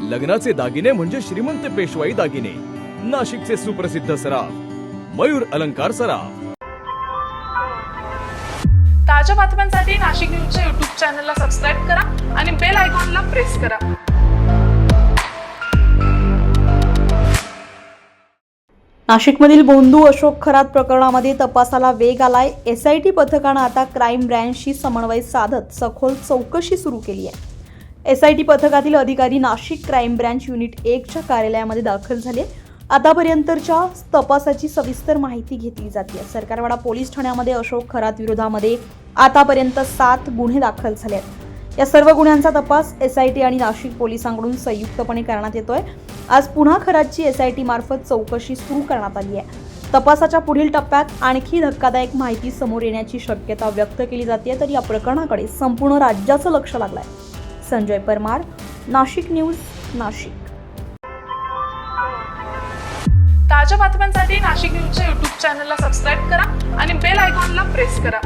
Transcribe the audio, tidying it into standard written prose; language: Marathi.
लग्नाचे दागिने म्हणजे श्रीमंत पेशवाई दागिने, नाशिकचे सुप्रसिद्ध सराफ मयूर अलंकार सराफ। ताज्या बातम्यांसाठी नाशिक न्यूजच्या YouTube चॅनलला सबस्क्राईब करा आणि बेल आयकॉनला प्रेस करा। नाशिकमधील बोंधू अशोक खरात प्रकरणामध्ये तपासाला वेग आलाय। SIT पथकानं आता क्राईम ब्रँचशी समन्वय साधत सखोल चौकशी सुरू केली आहे। SIT पथकातील अधिकारी नाशिक क्राईम ब्रँच युनिट 1च्या कार्यालयामध्ये दाखल झाले। आतापर्यंतच्या तपासाची सविस्तर माहिती घेतली जाते। सरकारवाडा पोलीस ठाण्यामध्ये अशोक खरात विरोधामध्ये आतापर्यंत 7 गुन्हे दाखल झाले आहेत। या सर्व गुन्ह्यांचा तपास SIT आणि नाशिक पोलिसांकडून संयुक्तपणे करण्यात येतोय। आज पुन्हा खरातची SIT मार्फत चौकशी सुरू करण्यात आली आहे। तपासाच्या पुढील टप्प्यात आणखी धक्कादायक माहिती समोर येण्याची शक्यता व्यक्त केली जाते। तर या प्रकरणाकडे संपूर्ण राज्याचं लक्ष लागलंय। संजय परमार, नाशिक न्यूज, नाशिक। ताज्या बातम्यांसाठी नाशिक न्यूजच्या YouTube चॅनलला सबस्क्राईब करा आणि बेल आयकॉनला प्रेस करा।